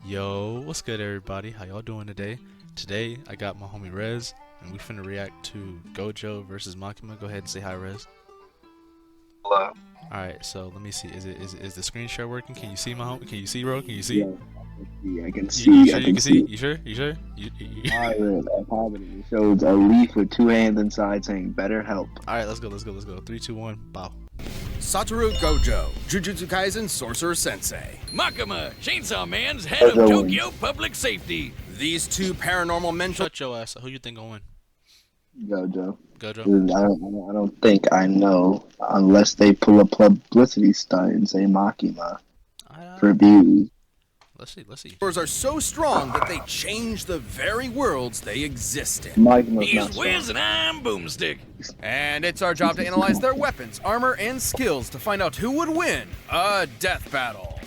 Yo, what's good everybody? How y'all doing today? Today I got my homie Rez and we finna react to Gojo versus Makima. Go ahead and say hi, Rez. Hello. Alright, so let me see. Is the screen share working? Can you see my homie? Can you see, bro? Can you see? Yeah, I can You see. sure I you can can see. see? You sure? You sure? I positive. It shows a leaf with two hands inside saying "Better help." Alright, let's go. 3, 2, 1, bow. Satoru Gojo, Jujutsu Kaisen Sorcerer Sensei. Makima, Chainsaw Man's head of Tokyo Public Safety. These two paranormal mental. Shut your ass up. Who you think gonna win? Gojo. Gojo? I don't think I know unless they pull a publicity stunt and say Makima for views. Let's see. Powers are so strong that they change the very worlds they exist in. Makima's not He's Wiz strong. and I'm Boomstick. And it's our job to analyze their weapons, armor, and skills to find out who would win a death battle.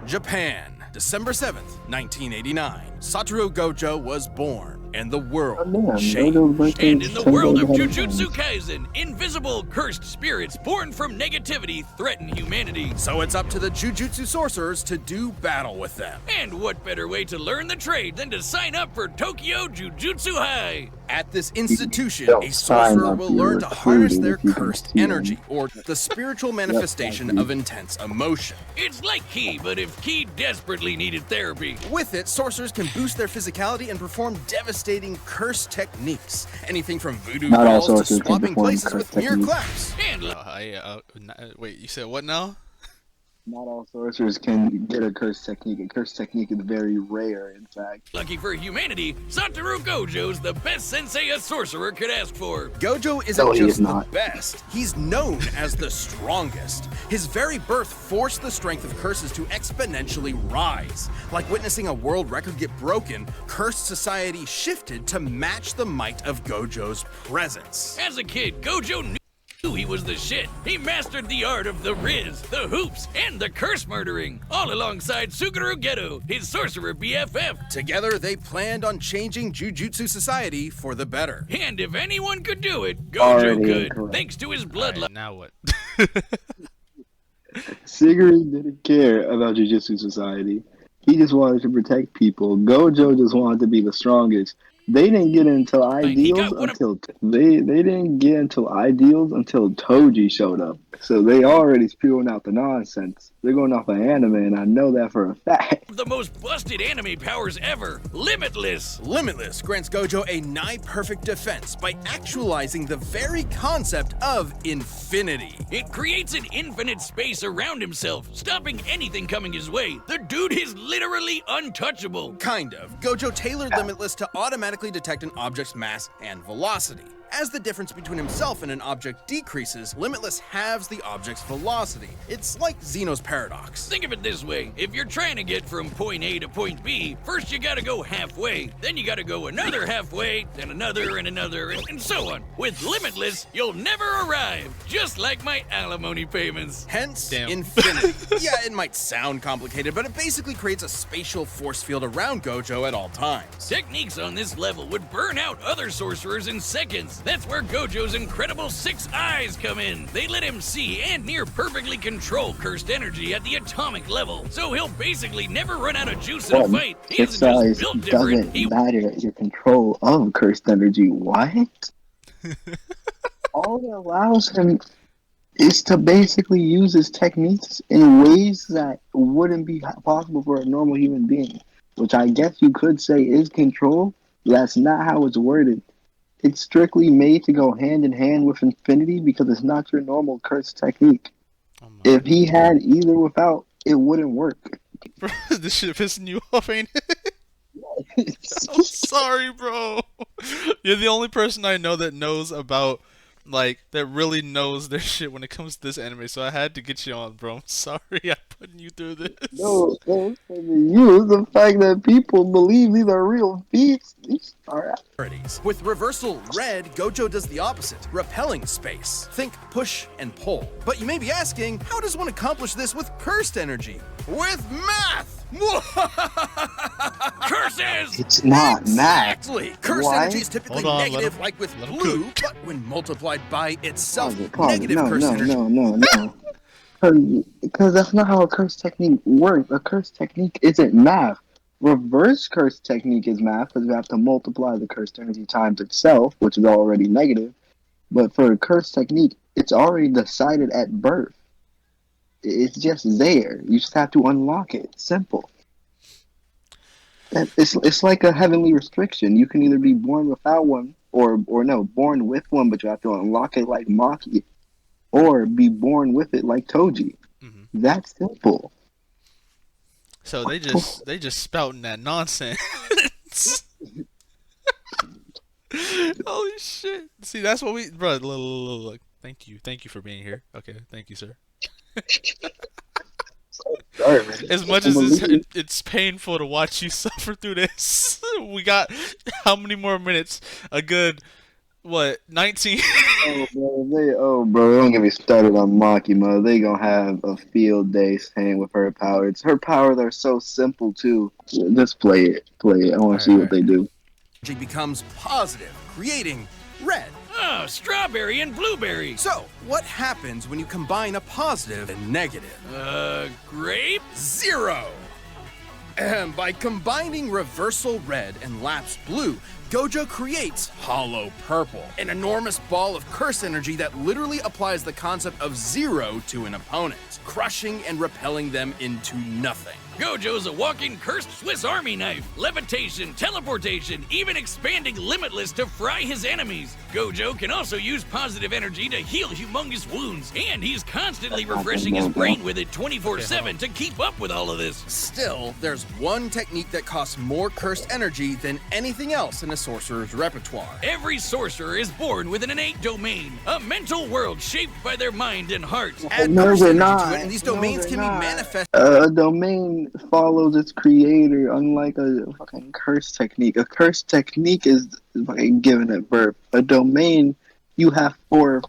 Japan, December 7th, 1989. Satoru Gojo was born, and the world changed. And in the world of Jujutsu Kaisen, invisible, cursed spirits born from negativity threaten humanity. So it's up to the Jujutsu sorcerers to do battle with them. And what better way to learn the trade than to sign up for Tokyo Jujutsu High? At this institution, a sorcerer will learn to harness their cursed energy, or the spiritual manifestation of intense emotion. It's like Ki, but if Ki desperately needed therapy. With it, sorcerers can boost their physicality and perform devastating curse techniques. Anything from voodoo Not all balls to sorcerers can swapping perform places curse with mere techniques. claps. And Wait, you said what now? Not all sorcerers can get a curse technique. A curse technique is very rare, in fact. lucky for humanity, Satoru Gojo's the best sensei a sorcerer could ask for. Gojo isn't No, he just is the not. best, he's known as the strongest. His very birth forced the strength of curses to exponentially rise. Like witnessing a world record get broken, cursed society shifted to match the might of Gojo's presence. As a kid, Gojo knew he was the shit. He mastered the art of the Riz, the hoops, and the curse murdering, all alongside Suguru Geto, his sorcerer BFF. Together, they planned on changing Jujutsu society for the better. And if anyone could do it, Gojo Already could, incorrect. thanks to his bloodline. Alright, now what? Sigurd didn't care about Jujutsu Society. He just wanted to protect people. Gojo just wanted to be the strongest. They didn't get into he got ideals one of- until they didn't get into ideals until Toji showed up. So they already spewing out the nonsense. They're going off of anime, and I know that for a fact. The most busted anime powers ever, Limitless. Limitless grants Gojo a nigh-perfect defense by actualizing the very concept of infinity. It creates an infinite space around himself, stopping anything coming his way. The dude is literally untouchable. Kind of. Gojo tailored Limitless to automatically detect an object's mass and velocity. As the difference between himself and an object decreases, Limitless halves the object's velocity. It's like Zeno's paradox. Think of it this way, if you're trying to get from point A to point B, first you gotta go halfway, then you gotta go another halfway, then another and another, and so on. With Limitless, you'll never arrive, just like my alimony payments. Hence, Damn. infinity. Yeah, it might sound complicated, but it basically creates a spatial force field around Gojo at all times. Techniques on this level would burn out other sorcerers in seconds. That's where Gojo's incredible 6 eyes come in. They let him see and near perfectly control cursed energy at the atomic level. So he'll basically never run out of juice in a fight. He Six isn't just eyes built different. doesn't matter your control of cursed energy. What? All it allows him is to basically use his techniques in ways that wouldn't be possible for a normal human being. Which I guess you could say is control. But that's not how it's worded. It's strictly made to go hand in hand with infinity because it's not your normal curse technique. If he had either without, it wouldn't work. Bro, this shit pissing you off, ain't it? I'm sorry, bro. You're the only person I know that knows about, like, that really knows their shit when it comes to this anime, so I had to get you on, bro. I'm sorry I'm putting you through this. No, I mean, you, the fact that people believe these are real beasts. These are With reversal red, Gojo does the opposite, repelling space. Think push and pull. But you may be asking, how does one accomplish this with cursed energy? With math! Curses! It's not math. Exactly! Cursed Why? energy is typically Hold on, let negative, him- like with let him blue, cook. but when multiplied by itself, Pause it. negative No, cursed no, energy. no, no, no. Because that's not how a curse technique works. A curse technique isn't math. Reverse curse technique is math because you have to multiply the cursed energy times itself, which is already negative. But for a curse technique, it's already decided at birth. It's just there. You just have to unlock it. Simple. It's like a heavenly restriction. You can either be born without one, or no, born with one, but you have to unlock it like Maki, or be born with it like Toji. Mm-hmm. That's simple. So they just spouting that nonsense. Holy shit! See, that's what we, bro. Look. Thank you for being here. Okay, thank you, sir. Sorry, man. As much as it's painful to watch you suffer through this, we got how many more minutes? A good, what, 19? Bro, don't get me started on Makima. They gonna have a field day staying with her powers. Her powers are so simple too. Just play it. I want to see what they do. She becomes positive, creating red. Oh, strawberry and blueberry. So, what happens when you combine a positive and negative? Grape? 0. And by combining reversal red and lapse blue, Gojo creates hollow purple, an enormous ball of curse energy that literally applies the concept of 0 to an opponent, crushing and repelling them into nothing. Gojo's a walking cursed Swiss Army knife. Levitation, teleportation, even expanding limitless to fry his enemies. Gojo can also use positive energy to heal humongous wounds, and he's constantly refreshing his brain with it 24/7 to keep up with all of this. Still, there's one technique that costs more cursed energy than anything else in a sorcerer's repertoire. Every sorcerer is born with an innate domain, a mental world shaped by their mind and heart. Add No, curse they're energy not. to it, and these domains can be manifested. A domain follows its creator, unlike a fucking curse technique. A curse technique is fucking given at birth. A domain, you have more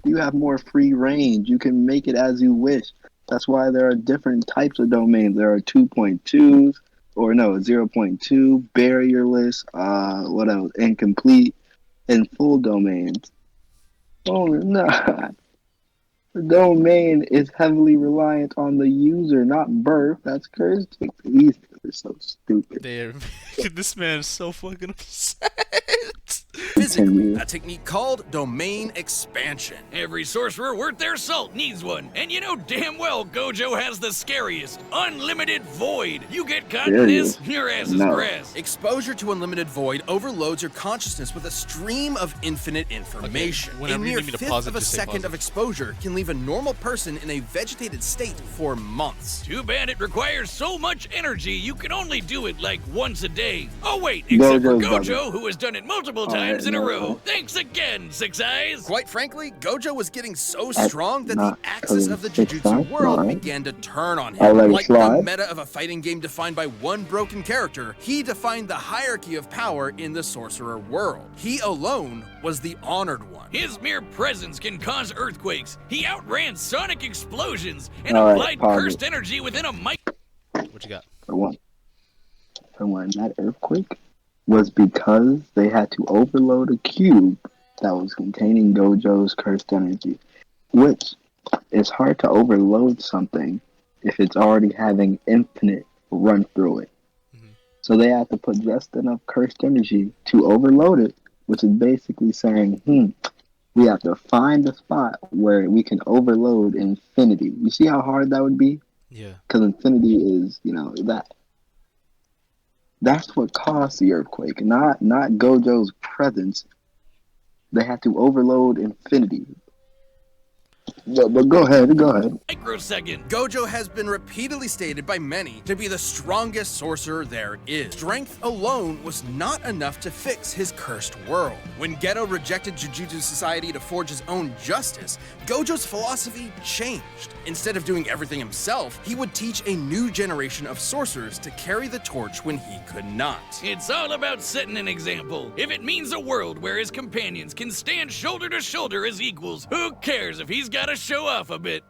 free range. You can make it as you wish. That's why there are different types of domains. There are 2.2s, or no, 0.2, barrierless, what else? Incomplete, and full domains. Oh no. The domain is heavily reliant on the user, not birth. That's cursed. These are so stupid. They're making this man so fucking upset. Physically, a technique called domain expansion. Every sorcerer worth their salt needs one, and you know damn well Gojo has the scariest, unlimited void. You get caught in this, your ass is grass. Exposure to unlimited void overloads your consciousness with a stream of infinite information. Okay, a mere you need me to fifth pause it, of a just say second pause it. of exposure can leave a normal person in a vegetated state for months. Too bad it requires so much energy you can only do it like once a day. Oh wait, except for Gojo, who has done it multiple times in a row. Thanks again, Six Eyes! Quite frankly, Gojo was getting so strong that the axis of the Jujutsu world began to turn on him. Like the meta of a fighting game defined by one broken character, he defined the hierarchy of power in the sorcerer world. He alone was the honored one. His mere presence can cause earthquakes. He outran sonic explosions and applied cursed energy within a mic. What you got? For one, that earthquake was because they had to overload a cube that was containing Gojo's cursed energy, which is hard to overload something if it's already having infinite run through it. So they had to put just enough cursed energy to overload it, which is basically saying, we have to find a spot where we can overload infinity. You see how hard that would be? Yeah. Because infinity is, that's what caused the earthquake, not Gojo's presence. They had to overload infinity. But go ahead. Microsecond. Gojo has been repeatedly stated by many to be the strongest sorcerer there is. Strength alone was not enough to fix his cursed world. When Geto rejected Jujutsu Society to forge his own justice, Gojo's philosophy changed. Instead of doing everything himself, he would teach a new generation of sorcerers to carry the torch when he could not. It's all about setting an example. If it means a world where his companions can stand shoulder to shoulder as equals, who cares if he's got to show off a bit?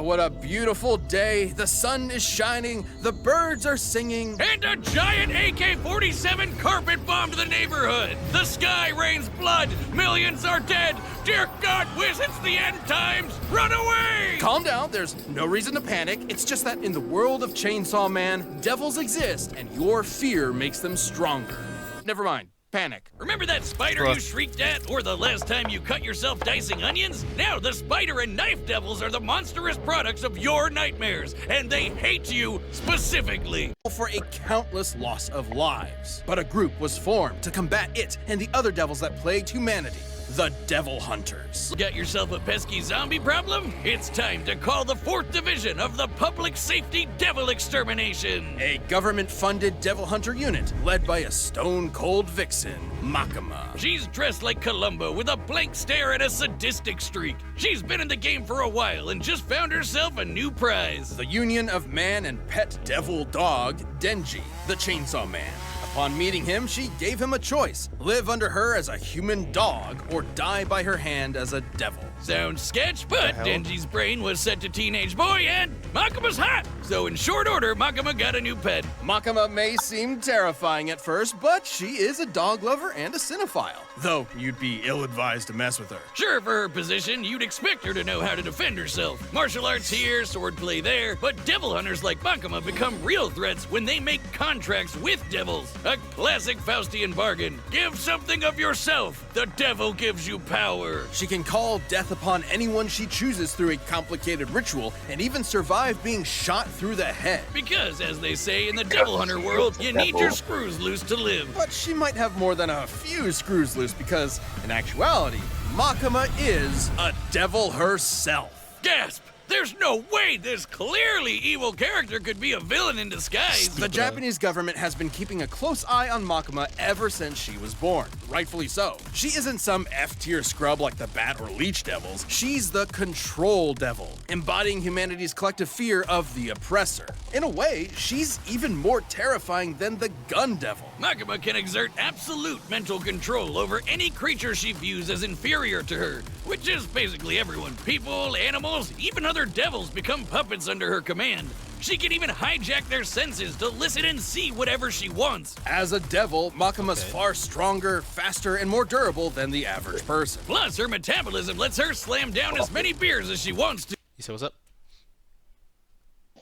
what a beautiful day. The sun is shining, the birds are singing. And a giant AK-47 carpet bombed the neighborhood. The sky rains blood. Millions are dead. Dear God, whiz, it's the end times. Run away! Calm down, there's no reason to panic. It's just that in the world of Chainsaw Man, devils exist, and your fear makes them stronger. Never mind. Panic. Remember that spider you shrieked at, or the last time you cut yourself dicing onions? Now the spider and knife devils are the monstrous products of your nightmares, and they hate you specifically. For a countless loss of lives. But a group was formed to combat it and the other devils that plagued humanity. The Devil Hunters. Got yourself a pesky zombie problem? It's time to call the 4th Division of the Public Safety Devil Extermination. A government-funded devil hunter unit led by a stone-cold vixen, Makima. She's dressed like Columbo with a blank stare and a sadistic streak. She's been in the game for a while and just found herself a new prize. The union of man and pet devil dog, Denji, the Chainsaw Man. Upon meeting him, she gave him a choice. Live under her as a human dog or die by her hand as a devil. Sounds sketch, but Denji's brain was set to teenage boy and Makima's hot. So in short order, Makima got a new pet. Makima may seem terrifying at first, but she is a dog lover and a cinephile. Though you'd be ill-advised to mess with her. Sure, for her position, you'd expect her to know how to defend herself. Martial arts here, swordplay there, but devil hunters like Makima become real threats when they make contracts with devils. A classic Faustian bargain. Give something of yourself. The devil gives you power. She can call death upon anyone she chooses through a complicated ritual and even survive being shot through the head. Because, as they say in the devil hunter world, you need your screws loose to live. But she might have more than a few screws loose because, in actuality, Makima is a devil herself. Gasp! There's no way this clearly evil character could be a villain in disguise. The Japanese government has been keeping a close eye on Makima ever since she was born. Rightfully so. She isn't some F-tier scrub like the Bat or Leech devils. She's the Control Devil, embodying humanity's collective fear of the oppressor. In a way, she's even more terrifying than the Gun Devil. Makima can exert absolute mental control over any creature she views as inferior to her, which is basically everyone. People, animals, even other devils become puppets under her command. She can even hijack their senses to listen and see whatever she wants. As a devil, Makima's far stronger, faster, and more durable than the average person. Plus, her metabolism lets her slam down as many beers as she wants to. You said what's up?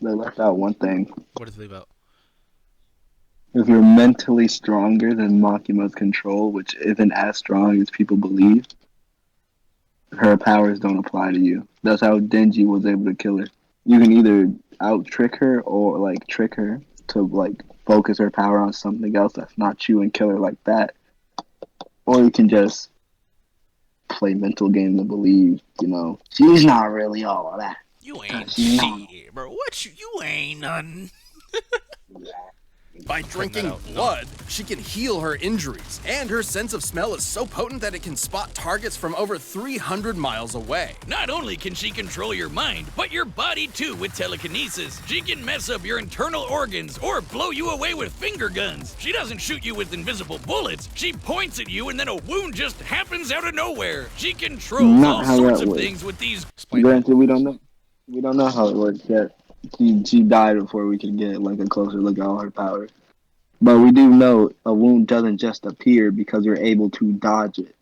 They left out one thing. What did they leave out? If you're mentally stronger than Makima's control, which isn't as strong as people believe, her powers don't apply to you. That's how Denji was able to kill her. You can either out-trick her or, like, trick her to, like, focus her power on something else that's not you and kill her like that. Or you can just play mental games and believe, you know, she's not really all of that. You ain't shit, bro. What you ain't none. By drinking blood, she can heal her injuries, and her sense of smell is so potent that it can spot targets from over 300 miles away. Not only can she control your mind, but your body too with telekinesis. She can mess up your internal organs or blow you away with finger guns. She doesn't shoot you with invisible bullets. She points at you and then a wound just happens out of nowhere. She controls all sorts of things with these. Granted, we don't know. We don't know how it works yet. She died before we could get like a closer look at all her powers. But we do know a wound doesn't just appear because you're able to dodge it.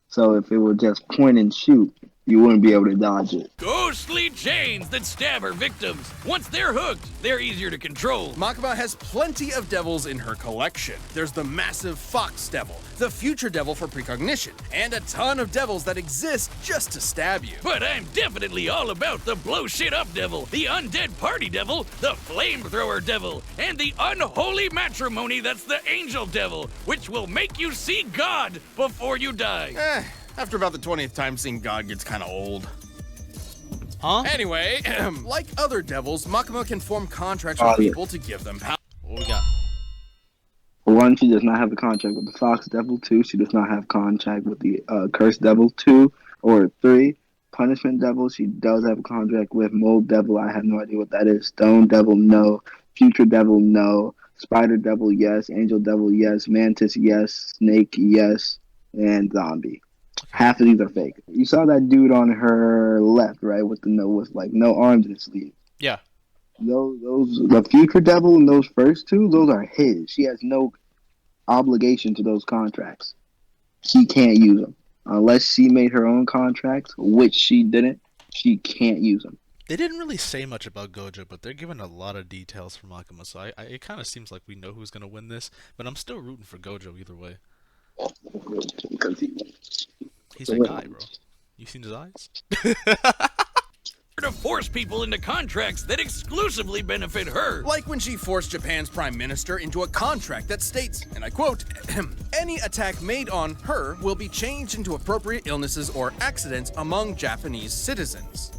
So if it would just point and shoot, you wouldn't be able to dodge it. Ghostly chains that stab her victims. Once they're hooked, they're easier to control. Makima has plenty of devils in her collection. There's the massive Fox Devil, the Future Devil for precognition, and a ton of devils that exist just to stab you. But I'm definitely all about the blow shit up devil, the undead party devil, the flamethrower devil, and the unholy matrimony that's the angel devil, which will make you see God before you die. After about the 20th time, seeing God gets kind of old. Huh? Anyway, like other devils, Makima can form contracts with people to give them power. What we got? One, she does not have a contract with the Fox Devil. Two, she does not have contract with the Cursed Devil. Two, or three, Punishment Devil. She does have a contract with Mold Devil. I have no idea what that is. Stone Devil, no. Future Devil, no. Spider Devil, yes. Angel Devil, yes. Mantis, yes. Snake, yes. And Zombie. Half of these are fake. You saw that dude on her left, right, with no arms in his sleeve. Yeah. Those the future devil and those first two, those are his. She has no obligation to those contracts. She can't use them unless she made her own contracts, which she didn't. She can't use them. They didn't really say much about Gojo, but they're giving a lot of details for Makima, so it kind of seems like we know who's going to win this, but I'm still rooting for Gojo either way. Because He's a guy, bro. You seen his eyes? To force people into contracts that exclusively benefit her. Like when she forced Japan's prime minister into a contract that states, and I quote, any attack made on her will be changed into appropriate illnesses or accidents among Japanese citizens.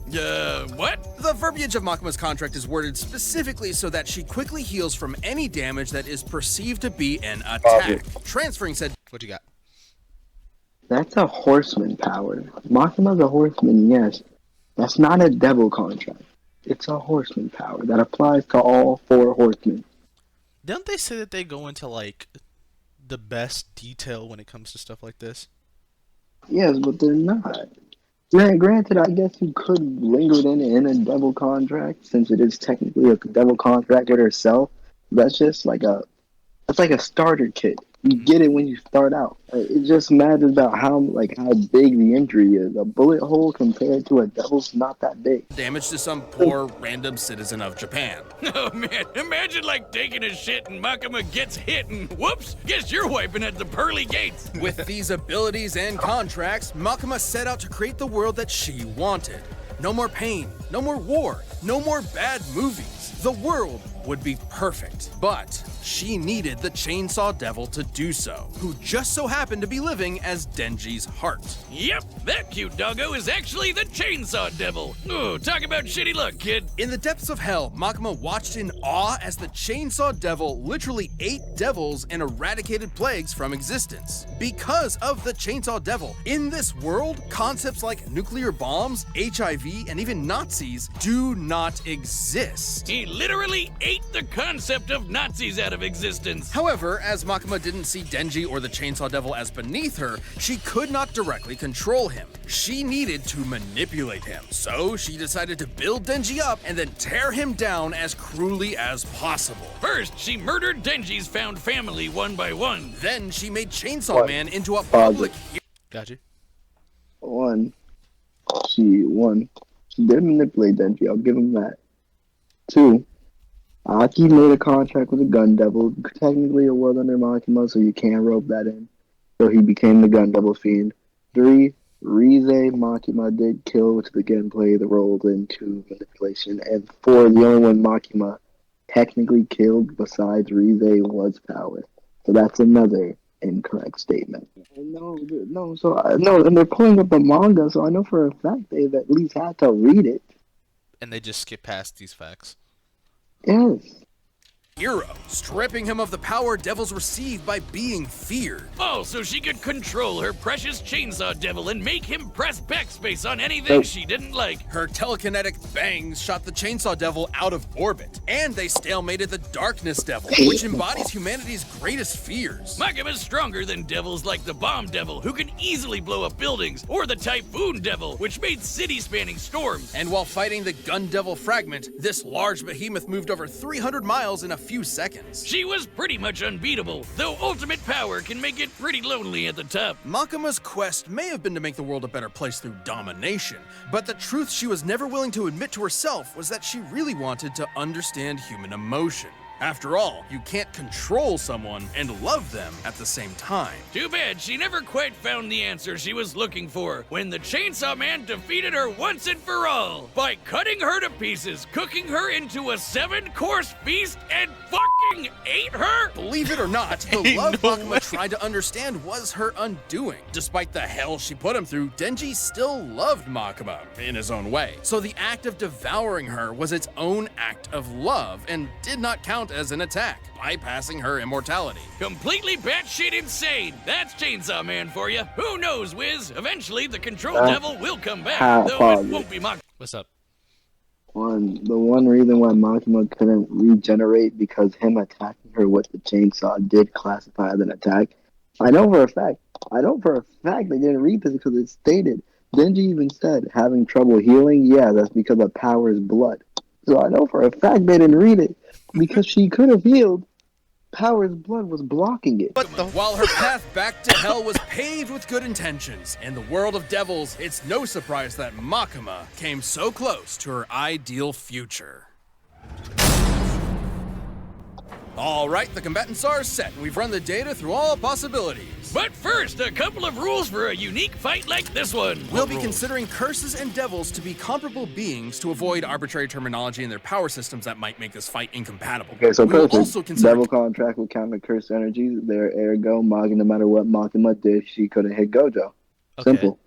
What? The verbiage of Makima's contract is worded specifically so that she quickly heals from any damage that is perceived to be an attack. Transferring said... What you got? That's a horseman power. Makima's a horseman, yes. That's not a devil contract. It's a horseman power that applies to all 4 horsemen. Don't they say that they go into, like, the best detail when it comes to stuff like this? Yes, but they're not. Granted, I guess you could linger it in a devil contract, since it is technically a devil contract in herself. That's just like that's like a starter kit. You get it when you start out. It just matters about how big the injury is. A bullet hole compared to a devil's not that big. Damage to some poor random citizen of Japan. Oh man, imagine like taking a shit and Makima gets hit and whoops, guess you're wiping at the pearly gates. With these abilities and contracts, Makima set out to create the world that she wanted. No more pain, no more war, no more bad movies. The world would be perfect. But she needed the Chainsaw Devil to do so, who just so happened to be living as Denji's heart. Yep, that cute doggo is actually the Chainsaw Devil. Oh, talk about shitty luck, kid. In the depths of hell, Makima watched in awe as the Chainsaw Devil literally ate devils and eradicated plagues from existence. Because of the Chainsaw Devil, in this world, concepts like nuclear bombs, HIV, and even Nazis do not exist. He literally ate the concept of Nazis out of existence. However, as Makima didn't see Denji or the Chainsaw Devil as beneath her, she could not directly control him. She needed to manipulate him. So she decided to build Denji up and then tear him down as cruelly as possible. First, she murdered Denji's found family one by one. Then she made Chainsaw Man into a public hero. Got you. She did manipulate Denji, I'll give him that. 2, Aki made a contract with the Gun Devil, technically a world under Makima, so you can't rope that in. So he became the Gun Devil Fiend. 3, Rize Makima did kill, which again played the role into manipulation. And 4, the only one Makima technically killed besides Rize was Power. So that's another incorrect statement. No, and they're pulling up the manga, so I know for a fact they've at least had to read it. And they just skip past these facts. Yes. Stripping him of the power devils receive by being feared. Oh, so she could control her precious Chainsaw Devil and make him press backspace on anything she didn't like. Her telekinetic bangs shot the Chainsaw Devil out of orbit. And they stalemated the Darkness Devil, which embodies humanity's greatest fears. Makima's stronger than devils like the Bomb Devil, who can easily blow up buildings, or the Typhoon Devil, which made city-spanning storms. And while fighting the Gun Devil Fragment, this large behemoth moved over 300 miles in a few seconds. She was pretty much unbeatable, though ultimate power can make it pretty lonely at the top. Makima's quest may have been to make the world a better place through domination, but the truth she was never willing to admit to herself was that she really wanted to understand human emotion. After all, you can't control someone and love them at the same time. Too bad she never quite found the answer she was looking for when the Chainsaw Man defeated her once and for all by cutting her to pieces, cooking her into a 7-course feast, and fucking ate her? Believe it or not, the love Makima tried to understand was her undoing. Despite the hell she put him through, Denji still loved Makima in his own way. So the act of devouring her was its own act of love and did not count as an attack, bypassing her immortality. Completely batshit insane. That's Chainsaw Man for you. Who knows, Wiz? Eventually, the Control Devil will come back, though it won't be Makima. What's up? The one reason why Makima couldn't regenerate because him attacking her with the chainsaw did classify as an attack. I know for a fact I know for a fact they didn't read this because it stated. Denji even said having trouble healing. Yeah, that's because of Power's blood. So I know for a fact they didn't read it because she could have healed. Power's blood was blocking it. While her path back to hell was paved with good intentions, in the world of devils, it's no surprise that Makima came so close to her ideal future. All right, the combatants are set, and we've run the data through all possibilities. But first, a couple of rules for a unique fight like this one. We'll be considering curses and devils to be comparable beings to avoid arbitrary terminology in their power systems that might make this fight incompatible. Okay, so We'll perfect. also consider Devil contract would counter cursed energy. There, ergo, Magi, no matter what Makima did, she couldn't hit Gojo. Okay. Simple.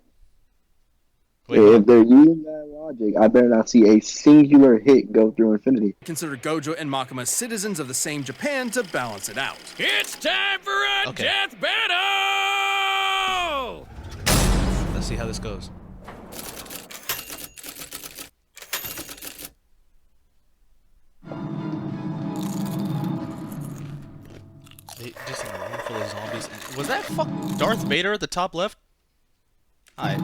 Wait, If they're using that logic, I better not see a singular hit go through infinity. consider Gojo and Makima citizens of the same Japan to balance it out. It's time for a Okay. death battle! Let's see how this goes. They just in a room full of zombies. Was that fuck Darth Vader at the top left? Alright.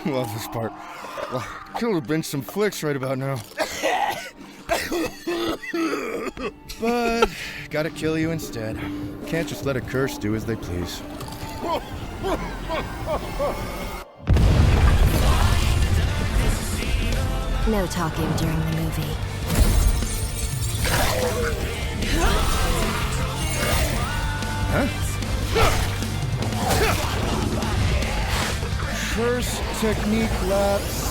Love this part. Well, could have been some flicks right about now. But gotta kill you instead. Can't just let a curse do as they please. No talking during the movie. Curse technique lapse.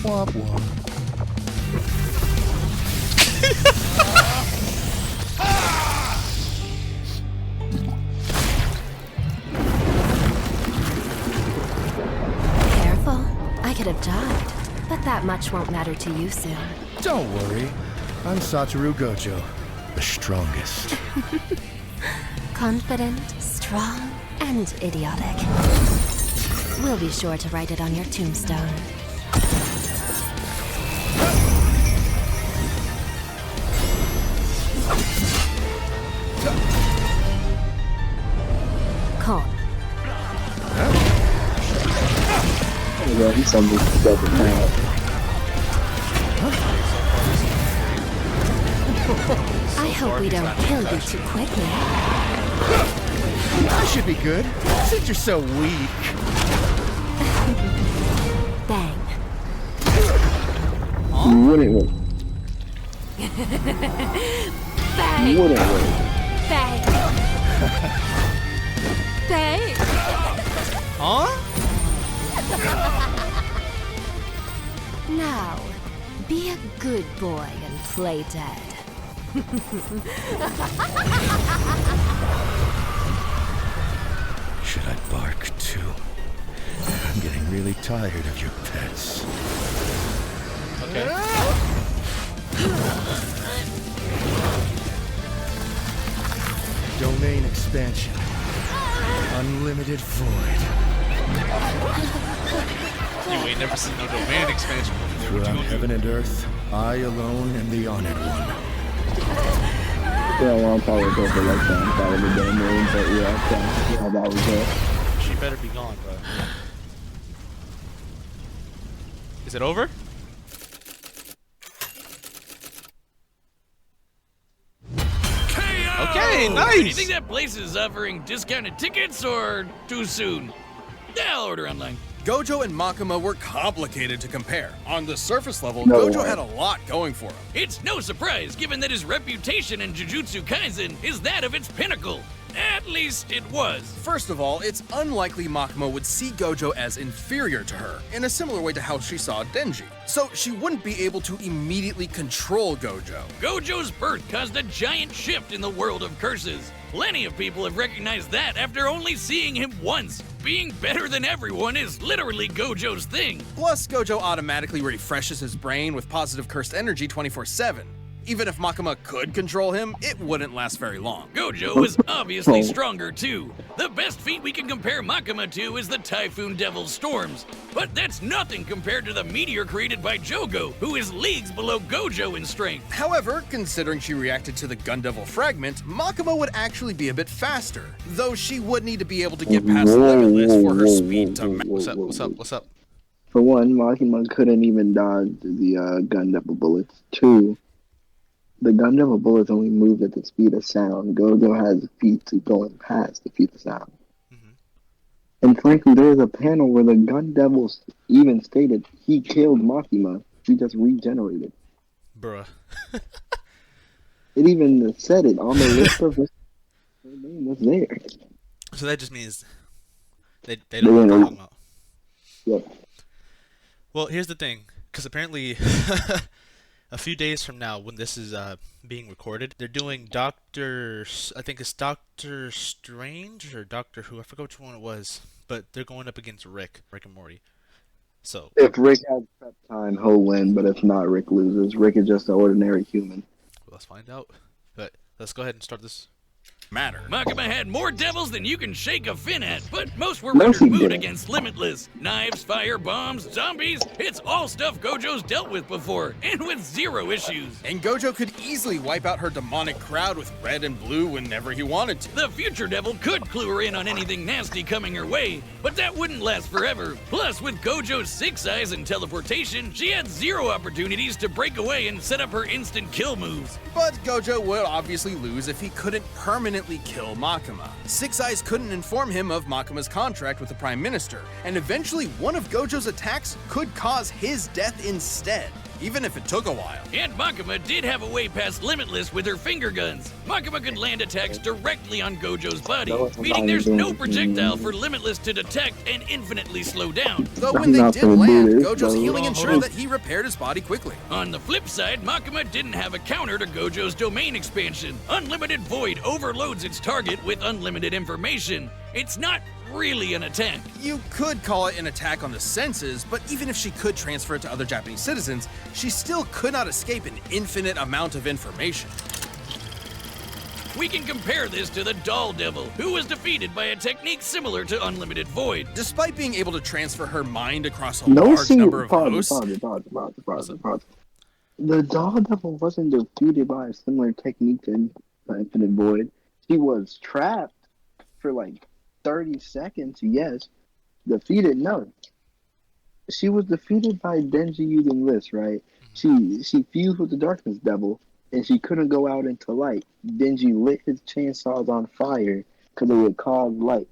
Womp womp. Careful. I could have died, but that much won't matter to you soon. Don't worry. I'm Satoru Gojo, the strongest. Confident, strong, and idiotic. We'll be sure to write it on your tombstone. Con. Yeah, he's something together now. I hope we don't kill you too quickly. I should be good, since you're so weak. Bang. You wouldn't win. Bang. You wouldn't win. Bang. Bang. Huh? Now, be a good boy and play dead. Should I bark too? I'm getting really tired of your pets. Okay. Domain expansion. Unlimited void. You ain't never seen no domain expansion before. What Throughout you gonna heaven and earth, I alone am the honored one. Yeah, a long time ago for like that. That would have been amazing, but yeah, that was it. do? She better be gone, bro. Is it over? Okay, Do you nice. think that place is offering discounted tickets or too soon? Yeah, I'll order online. Gojo and Makima were complicated to compare. On the surface level, No Gojo way. had a lot going for him. It's no surprise given that his reputation in Jujutsu Kaisen is that of its pinnacle. At least it was. First of all, it's unlikely Makima would see Gojo as inferior to her, in a similar way to how she saw Denji. So she wouldn't be able to immediately control Gojo. Gojo's birth caused a giant shift in the world of curses. Plenty of people have recognized that after only seeing him once. Being better than everyone is literally Gojo's thing. Plus, Gojo automatically refreshes his brain with positive cursed energy 24/7. Even if Makima could control him, it wouldn't last very long. Gojo is obviously stronger too. The best feat we can compare Makima to is the Typhoon Devil's Storms. But that's nothing compared to the meteor created by Jogo, who is leagues below Gojo in strength. However, considering she reacted to the Gun Devil fragment, Makima would actually be a bit faster, though she would need to be able to get past Limitless for her speed to match. What's up? For one, Makima couldn't even dodge the Gun Devil bullets. Two, the Gun Devil bullets only move at the speed of sound. Gojo has feats going past the speed of sound. And frankly, there was a panel where the Gun Devil even stated he killed Makima. He just regenerated. Bruh. It even said it on the list of her name was there. So that just means they don't know what they're talking about. Yep. Well, here's the thing, because apparently a few days from now, when this is being recorded, they're doing I think it's Doctor Strange or Doctor Who, I forgot which one it was, but they're going up against Rick and Morty. So If Rick has prep time, he'll win, but if not, Rick loses. Rick is just an ordinary human. let's find out. But let's go ahead and start this. Matter. Makima had more devils than you can shake a fin at, but most were No, rendered she moot didn't. against Limitless. Knives, fire, bombs, zombies, it's all stuff Gojo's dealt with before, and with zero issues. And Gojo could easily wipe out her demonic crowd with red and blue whenever he wanted to. The future devil could clue her in on anything nasty coming her way, but that wouldn't last forever. Plus, with Gojo's 6 eyes and teleportation, she had zero opportunities to break away and set up her instant kill moves. But Gojo would obviously lose if he couldn't permanently kill Makima. Six Eyes couldn't inform him of Makima's contract with the Prime Minister, and eventually one of Gojo's attacks could cause his death instead, even if it took a while. And Makima did have a way past Limitless with her finger guns. Makima could land attacks directly on Gojo's body, meaning there's no projectile for Limitless to detect and infinitely slow down. Though when they did land, Gojo's healing Hold ensured on. that he repaired his body quickly. On the flip side, Makima didn't have a counter to Gojo's domain expansion. Unlimited Void overloads its target with unlimited information. It's not really an attack. You could call it an attack on the senses, but even if she could transfer it to other Japanese citizens, she still could not escape an infinite amount of information. We can compare this to the Doll Devil, who was defeated by a technique similar to Unlimited Void. Despite being able to transfer her mind across a No large number of single hosts, pause. The Doll Devil wasn't defeated by a similar technique to Infinite Void. She was trapped for like 30 seconds, yes. Defeated, no. She was defeated by Denji using this, right? She fused with the Darkness Devil, and she couldn't go out into light. Denji lit his chainsaws on fire because it would cause light.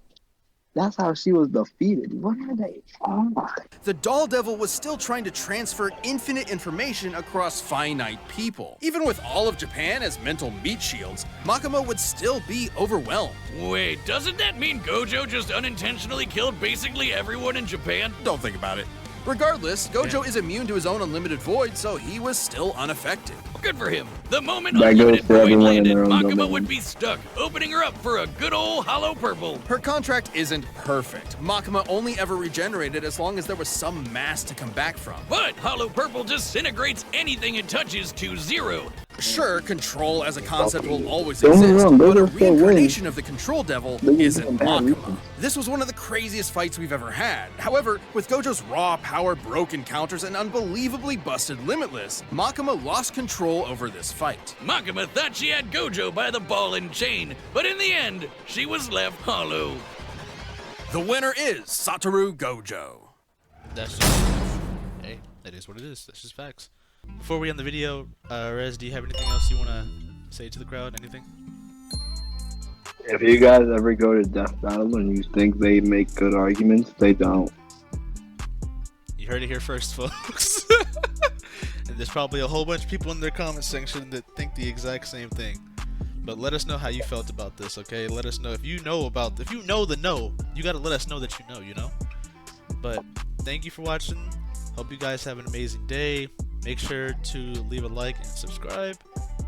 That's how she was defeated. What are they? Oh my. the Doll Devil was still trying to transfer infinite information across finite people. Even with all of Japan as mental meat shields, Makima would still be overwhelmed. Wait, doesn't that mean Gojo just unintentionally killed basically everyone in Japan? Don't think about it. Regardless, Gojo is immune to his own unlimited void, so he was still unaffected. Good for him. The moment That goes Unlimited for Void everyone in landed, their own Makima domain. would be stuck, opening her up for a good old hollow purple. Her contract isn't perfect. Makima only ever regenerated as long as there was some mass to come back from. But hollow purple disintegrates anything it touches to zero. Sure, control as a concept will always Don't get me exist, wrong, but a Gojo still reincarnation of the Control Devil They isn't just bad Makima. reasons. This was one of the craziest fights we've ever had. However, with Gojo's raw power, broken counters, and unbelievably busted Limitless, Makima lost control over this fight. Makima thought she had Gojo by the ball and chain, but in the end, she was left hollow. The winner is Satoru Gojo. That's just, hey, that is what it is. That's just facts. Before we end the video, Rez, do you have anything else you want to say to the crowd? Anything? If you guys ever go to Death Battle and you think they make good arguments, they don't. You heard it here first, folks. And there's probably a whole bunch of people in their comment section that think the exact same thing. But let us know how you felt about this, okay? Let us know if you know the know, you gotta let us know that you know, you know? But thank you for watching. Hope you guys have an amazing day. Make sure to leave a like and subscribe.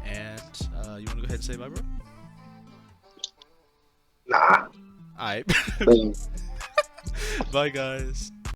And you wanna go ahead and say bye, bro? Nah. Alright. Bye, guys.